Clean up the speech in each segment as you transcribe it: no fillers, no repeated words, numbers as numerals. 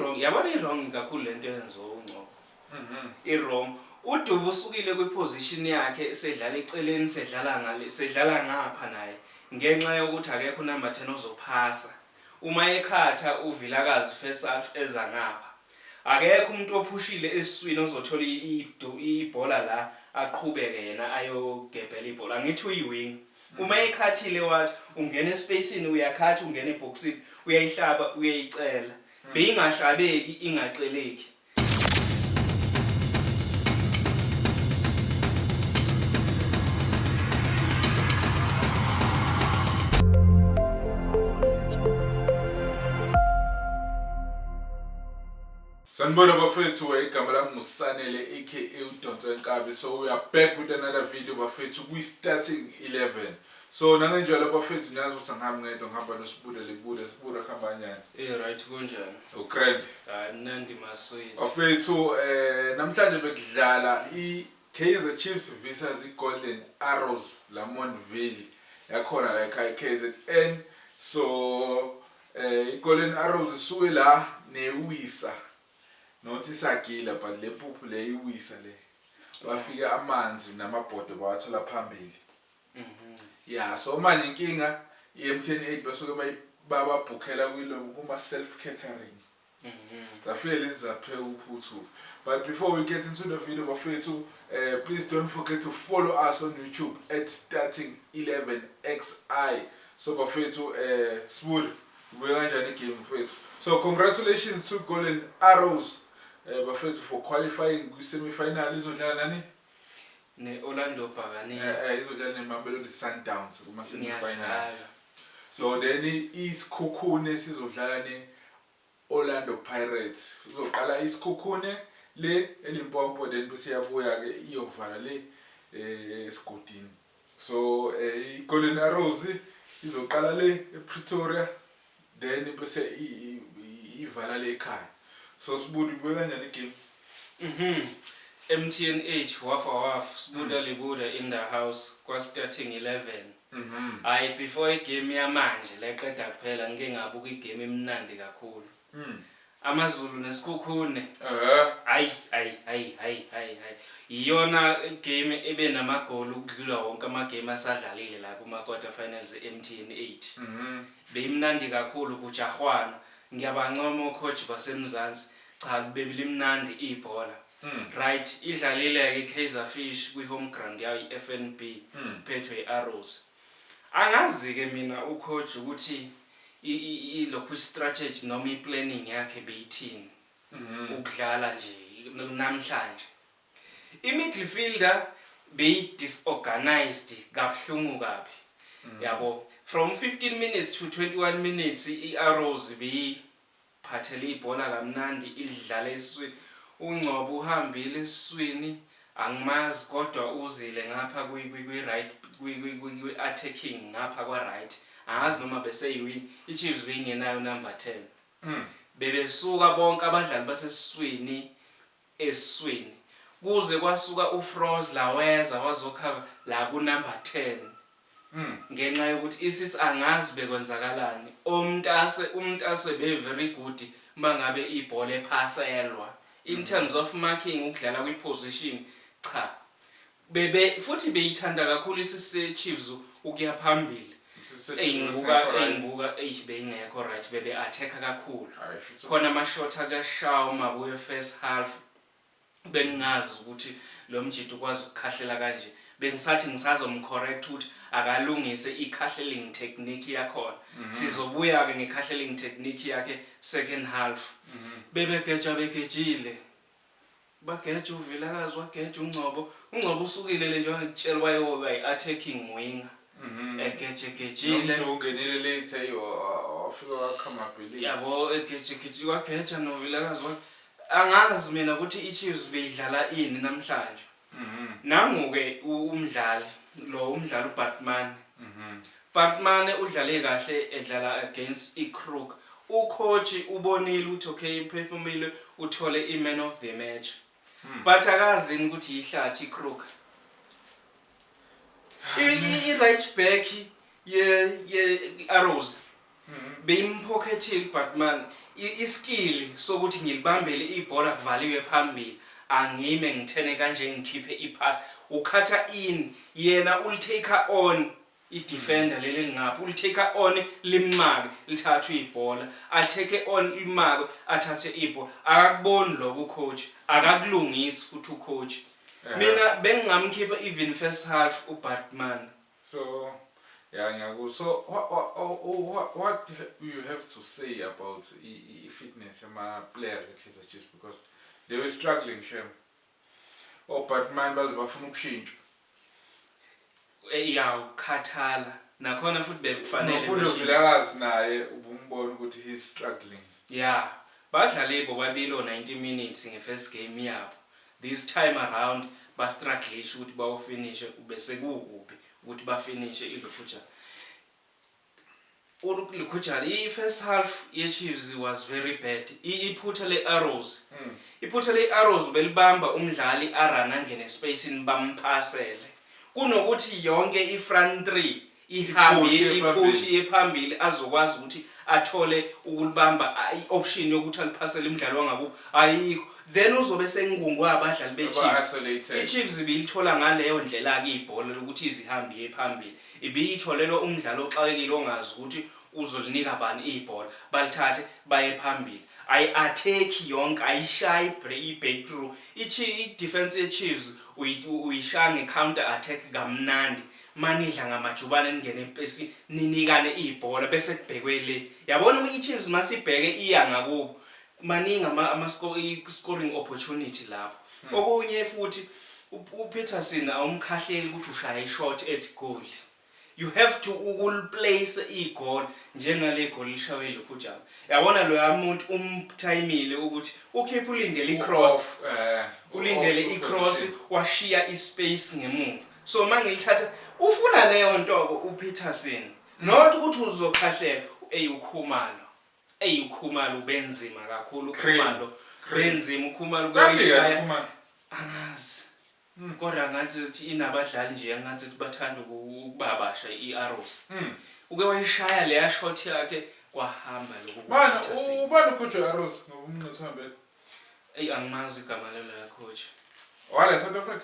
wrong yabona i-wrong kakhulu lento yenziwa uNgcobo i-wrong uDubu usukile kwiposition yakhe sedlala eceleni sedlala ngapha naye ngenxa yokuthi akekho number 10 ozophasa uma ekhatha uVilakazi first half eza ngapha akekho umuntu ophushile esiswini ozothola ibhola la aqhubeke yena ayogebhela ibhola ngithi uyiwing uma ekhathile wathi ungena espacini uyakhatha ungena eboxini uyayihlaba uyayicela beyingahlabeki ingaceleki Sanibona bafethu igama lami nguSanele aka uDonso Nkabi. So we are back with another video bafethu kwi starting 11. So nangenjalo bafethu ngiyazi ukuthi ngihambe ngedwa ngihamba noSibude Sibude khamba kanjani? Right kunjani? Ugrand. Mnandi maswini. Bafethu namhlanje bekudlala iKaizer Chiefs versus iGolden Arrows Lamontville yakhona la KZN. So iGolden Arrows isuke la neWisa nothi sagila but le phuphu le iwisa le bafika amanzi namabhodo bawathola phambili yeah so manje inkinga iMTN8 basuke bababhukhela kuma self catering bafike lezi zaphe uphuthu. But before we get into the video bafethu please don't forget to follow us on YouTube at starting 11xi. So bafethu Sibude we kanjani game bafethu. So congratulations to Golden Arrows bafethu for qualifying ku semi-final izodlala nani neOrlando Pirates izodlala neMamelodi Sundowns kuma semi-final. So then isikhukhune sizodlala neOrlando Pirates uzoqala isikhukhune le eLimpopo then bese yabuya ke iyovala le eSigodini. So iGolden Arrows izoqala le ePretoria then bese ivala le ekhaya. So Sibude buye kanjani game? MTN8 wafa Sibude in the house kwa starting 11. Hayi before igame yamanje leqeda kuphela ngeke ngabuka igame emnandi kakhulu. AmaZulu nesikhukhune. Hayi iyona game ebe namagoli ukudlula wonke amagame asadlalile la kuma quarter finals eMTN8. Beyimnandi kakhulu kujahwana. Ngiyabancoma coach basemzansi cha bebilimnandi ibhola. Right idlalile ke Kaizer Fish kwi home ground yayo iFNB phethwe iArrows. Angazi ke mina ucoach ukuthi lokhu strategy noma iplanning yakhe beyithini ukudlala nje namhlanje. Imidfielder be disorganized kabhlungu kabi. Yabo from 15 minutes to 21 minutes iArrows beyiphathele ibhola kamnandi idlala esiswini uNgcobo uhambile esiswini angimazi kodwa uzile ngapha kwi right kwi attacking ngapha kwa right angazi noma bese yiwini iChiefs beyingenayo number 10 bebesuka bonke abadlali basesiswini esiswini kuze kwasuka uFroz la weza wazokhava la ku number 10 ngenxa yokuthi isis angazi bekwenzakalani umntase be very good mangabe ibhola ephaselwa in terms of marking ukudlala kwiposition cha bebe futhi beyithanda kakhulu isise Chiefs ukuya phambili engibuka beyingekho right bebe attack kakhulu khona ama shot akashaw mabuye first half bengazi ukuthi lo mjito ukwazi ukukhahlela kanje bengisathi ngisazomcorrect ukuthi akalungise ikhahleling technique yakhona sizobuya ke ngekhahleling technique yakhe second half bekejile bageja uVilakazi wageja uNgcobo usukile le njengoba ngitshelwa yoba iattacking winger egejile ungenile late wafika wakhama bheli yabo egejile wageja noVilakazi angazi mina ukuthi iChiefs beyidlala ini namhlanje nangu-ke umdlali uBatman Batman udlale kahle edlala against iCrook ucoach ubonile ukuthi okay iphefumile uthole iman of the match but akazini ukuthi ihlathi iCrook i right back ye Arrows beyimpocketile but man iskill sokuthi ngilibambele ibhola kuvaliwe phambili angime ngithene kanje ngikhiphe ipass ukhatha in yena ulitake on i-defender leli ngapha ulitake on limake lithathe ibhola atake on limake athathe ibhola akakuboni lokho coach akakulungisi futhi ucoach mina bengingamkhipha even first half uBatman. So yeah, so what you have to say about fitness players at Kaizer Chiefs because they were struggling shem Batman bazibafuna ukushintsha ukhathala nakhona futhi bekufanele Vilakazi naye ubumbona ukuthi he's struggling badlale bobabili 90 minutes nge-first game yabo this time around bastrugglisha ukuthi bawufinish bese kukubi ukuthi bafinishe iLukhujana i-first half ye-Chiefs was very bad iphutha le-arrows iphutha le-arrows belibamba umdlali arana ngene spacing bamphasele kunokuthi yonke i-front 3 ihambe ipush ephambili azokwazi ukuthi athole ukulibamba i-option yokuthi aliphasele umdlali wangakubo ayikho then uzobe sengungwa abadlali beChiefs iChiefs bilithola ngaleyo ndlela ke ibhola lokuthi izihambe ephambili ibiyitholelwa umdlalo oxakekile ongazi ukuthi uzolinika bani ibhola balithathe baye phambili ayi-attack yonke ayishayi i-breakthrough i-defense ye-Chiefs uyishaya nge-counter attack kamnandi manidla ngamajubane ningene empesi ninikane ibhola bese kubhekwe le yabona i-Chiefs masibheke iya ngakubo maningi ama-scoring opportunity lapho okunye futhi uPeterson awumkhahleli ukuthi ushaya ishot at goal you have to ukul-place i-goal njengale goal lishawe iLukhujana yabona lo muntu umtimile ukuthi ukhipha ulindele i-cross ulindele i-cross washiya ispace ngemuva so mangilithatha ufuna leyo nto uPeterson not ukuthi uzokhahlela uKhumalo benzima kakhulu uKhumalo benzima uKhumalo kuyishaya angazi kodwa ngathi inabadlali nje angathi bathanda ukubabasha i-arrows uke wayishaya leya shot yakhe kwahamba lokho ubani ucoach arrows ngomnqithambele angimazi igama la coach wala South Africa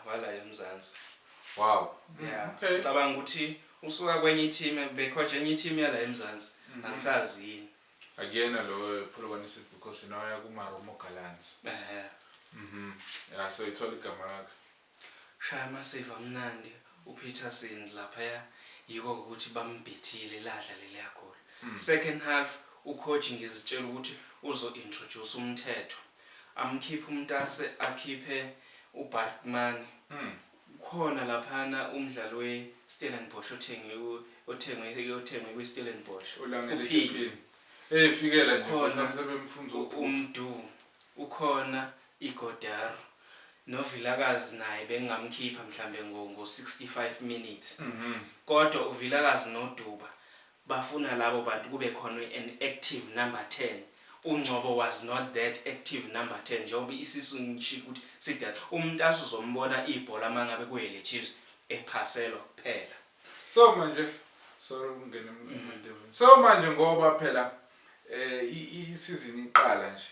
wala eMzansi wow okay cabanga ukuthi usuka kwenye team becoach enye team yala eMzansi angisazi yini again lo Polokwane because inaya kuMaromo Gallants so ithola igama lakhe shaya masave amnandi uPeterson lapha yiko ukuthi bambithile ladla yakho second half ucoach ngizitshela ukuthi uzo introduce umthetho amkhipha umntase akhiphe uBatman khona laphana umdlalo weStellenbosch othengwe kweStellenbosch ulangelesiphini efikela nje kusamsebemfunzo umdu ukhona iGodaro noVilakazi naye bengingamkhipha mhlambe ngo-65 minutes kodwa uVilakazi noDuba bafuna labo bantu kube khona an active number 10 uNgcobo was not that active number 10 njengoba isisu ngisho ukuthi sidala umuntu asizombona ibhola mangabe kuyele Chiefs ephaselwa kuphela so manje so manje ngoba phela i-season iqala nje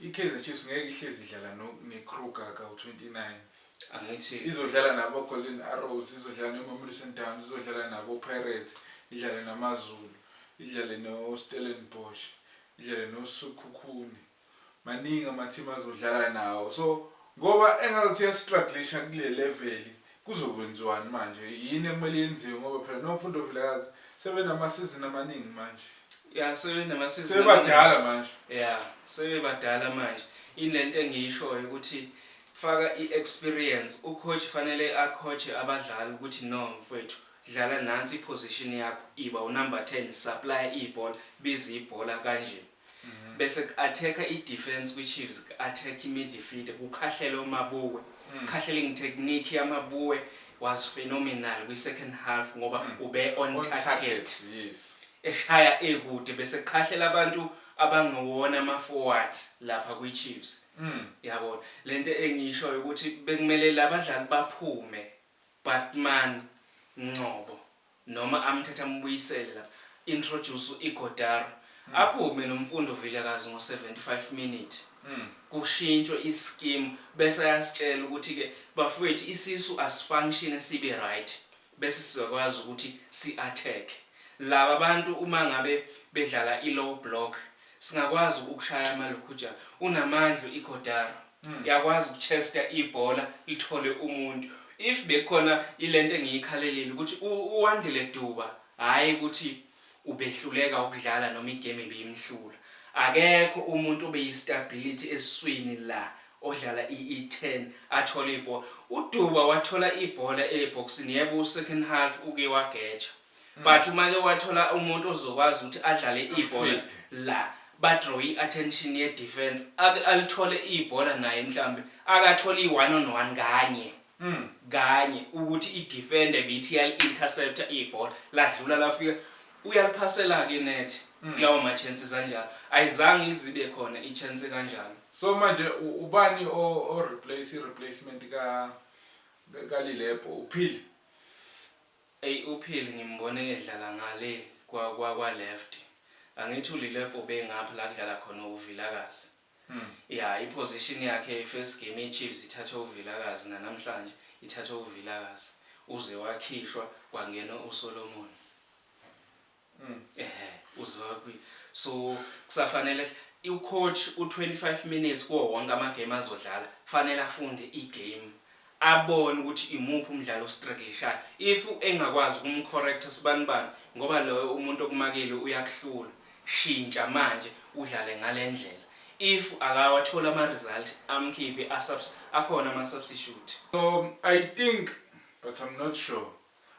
iKaizer Chiefs ngeke ihlezi idlala neKruger ka-29 angithi izodlala nabo Golden Arrows izodlala noMamelodi Sundowns izodlala nabo Pirates idlale namaZulu idlale noStellenbosch idlale noSukhukhuni maningi ama-team azodlala nawo so ngoba engathi yastrugglisha kule level kuzokwenziwani manje yini ekumele yenziwe ngoba phela noMfundo Vilakazi sebenama-season amaningi manje sebenamasizini sebadala manje sebadala manje inlento engiyishoyo ukuthi faka i-experience ucoach fanele acoache abadlali ukuthi no mfowethu dlala nansi iposition yakho iba unumber 10 supply ibhola biza ibhola kanje bese attacker i-defense kwi-Chiefs attack i-midfield kukhahlela uMabuwe khahlela technique yamabuwe was phenomenal kwi-second half ngoba ube on target eshaya ekude bese khahlela abantu abangewona ama-forward lapha kwi-Chiefs yabona lento engiyishoyo ukuthi bekumele labadlali baphume Batman Ngcobo noma amthatha ambuyisele lapha introduce iGodaro aphume nomfundo Vilakazi ngo 75 minutes kushintshwe ischeme bese ayasitshela ukuthi ke bafowethu isisu asifunction sibe right bese sizokwazi ukuthi si-attack laba abantu uma ngabe bedlala i-low block singakwazi ukushaya amalokhujana unamandla iGodaro yakwazi ukuchesta ibhola lithole umuntu if bekhona ilento engiyikhalelile ukuthi uwandile Duba hayi ukuthi ubehluleka ukudlala noma igame ibimhlula akekho umuntu obeyistability esiswini la odlala i10 athola ibhola uDuba wathola ibhola eboxini yebo second half uke wageja but uma ke wathola umuntu ozokwazi ukuthi adlale ibhola la badraw iattention ye defense alithole ibhola naye mhlambe akathola i1 on 1 kanye ukuthi idefender bithi yali-interceptor ibhola ladlula lafika uyaliphasela ke net kulawo ma chances kanjalo ayizange izibe khona i-chance kanjalo so manje ubani o replacement ka Lilepo uphili uphili ngimbone edlala ngale kwa left angithi uLilepo bengapha la kudlala khona uVilakazi yeah iposition yakhe first game eChiefs ithatha uVilakazi namhlanje ithatha uVilakazi uze wakhishwa kwangena uSolomon uzwakwi so kusafanele ucoach u25 minutes kuwo wonke amagame azodlala fanele afunde igame abone ukuthi imuphi umdlalo ostruggle if engakwazi ukumcorrect sibanibani ngoba lo umuntu okumakile uyakuhlula shintsha manje udlale ngalendlela if akawathola ama result amkhiphe akhona ama substitute so I think but I'm not sure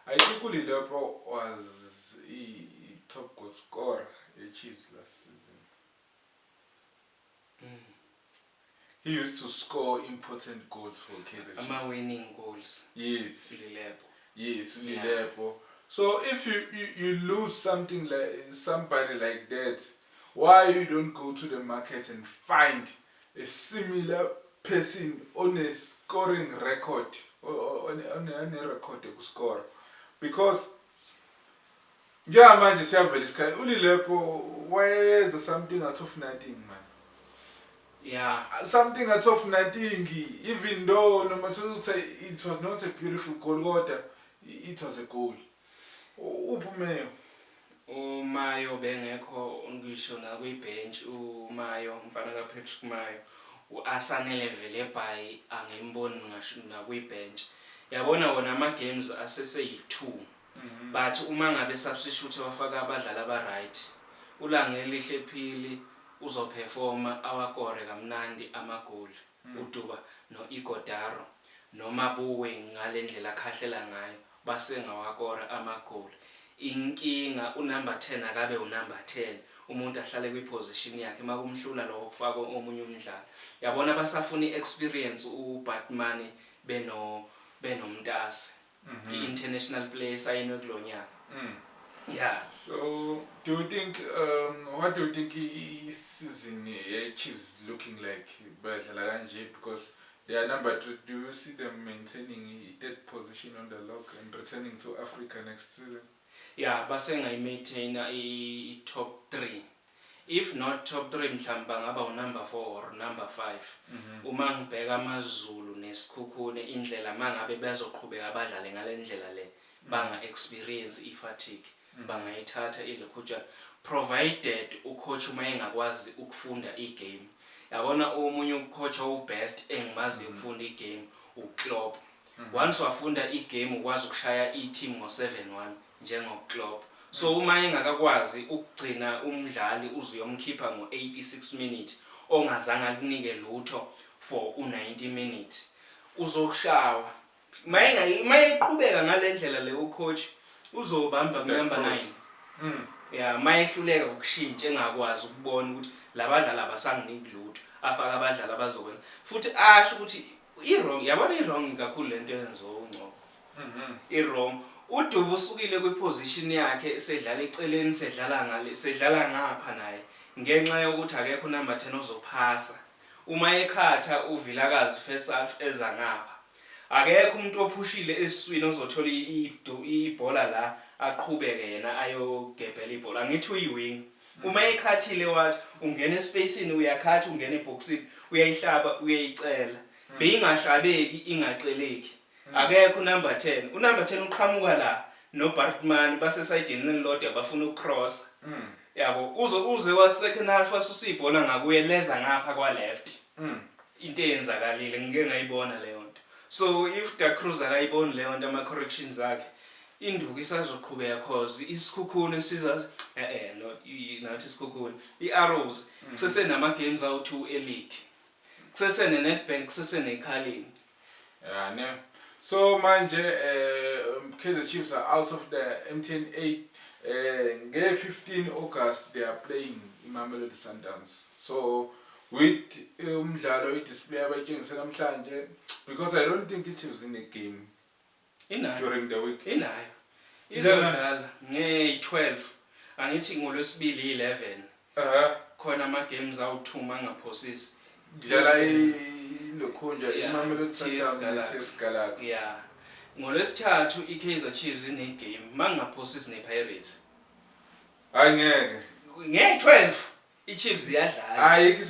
I think uLilepo was top goal scorer eChiefs last season he used to score important goals for Kaizer Chiefs ama winning goals yes Lilepo Lilepo so if you lose something like somebody like that why you don't go to the market and find a similar person on a scoring record or on a record to score because manje siyavela isikhathi uLilepo wayenza something out of nothing man something out of nothing even though no matter what say it was not a beautiful goal kodwa it was a goal uphumeyo uMayo bengekho ngisho na kwibench uMayo mfana kaPatrick Mayo uAsanele Velebhayi angemboni ngasho na kwibench yabona wona ama games asese2 but uma ngabe substitute wafaka abadlali aba right ulangelihle phili uzoperforma awakore kamnandi amagoli uDuba noIgodaro noma buwe ngalendlela akhahlela ngayo base ngawakora amagoli inkinga unumber 10 akabe unumber 10 umuntu ahlale kwiposition yakhe makumhlula lo ufaka omunye umdlali yabona basafuna iexperience uBatman benomntasi international player sayinwe kulonyaka so do you think what do you think season Chiefs looking like badlala kanje because they are number 3 do you see them maintaining that position on the log and returning to Africa next season basengayi maintain I top 3 if not top 3 mhlamba ngaba number 4 or number 5 uma ngibheka amaZulu nesikhukhune indlela mangabe bezoqhubeka abadlale ngalendlela le banga experience ifatigue bangayithatha ilekhujana provided ucoach uma engakwazi ukufunda igame yabona omunye ucoach obest engimazi ukufunda igame uKlopp once wafunda igame ukwazi ukushaya iteam ngo7-1 njengoKlopp so uma engakakwazi ukugcina umdlali uzuyomkhipha ngo86 minutes ongazange akunike lutho for u90 minutes uzokushawa mayeqhubeka ngalendlela le ucoach uzobamba number 9 mayehluleka ukushintsha engakwazi ukubona ukuthi labadlali abasanginiki lutho afaka abadlali abazokwenza futhi asho ukuthi iwrong yabona iwrong kakhulu lento yenza uNgcobo iwrong uDuba usukile kwiposition yakhe sedlala eceleni sedlala ngapha naye ngenxa yokuthi akekho number 10 ozophasa uma ekhatha uVilakazi first half eza ngapha akekho umuntu ophushile esiswini ozothola ibhola la aqhubeke yena ayogebhela ibhola ngithi uyiwing uma ekhathile wathi ungena espacini uyakhatha ungena eboxini uyayihlaba uyayicela beyingahlabeki ingaceleki akekho number 10 unumber 10 uqhamuka la no Bartman base sidini nelilodwa bafuna ukucross yabo uze wa second half wasusibhola ngakuyeleza ngapha kwa left into eyenzakalile ngike ngayibona leyo nto so if Da Cruz akayiboni leyo nto ama corrections akhe induku isazoqhubeka cause isikhukhuni siza not nathi isikhukhuni iArrows kusese nama games awu2 e-league kusese neNedbank kusese neKhaleni yeah ne so manje Kaizer Chiefs are out of the MTN 8 nge-15 August they are playing iMamelodi Sundowns so with umdlalo i-display abayitshengisela namhlanje because I don't think i-Chiefs in a game during the week inayo izodlala nge-12 angithi ngolwesibili 11 khona ama games awu2 mangaphosisi dlala ilokhunja iMamelodi Sundowns neTS Galaxy yeah ngolwesithathu iKaizer Chiefs ine game mangaphosisi nePirates angeke nge-12 iChiefs iyadlala ayikho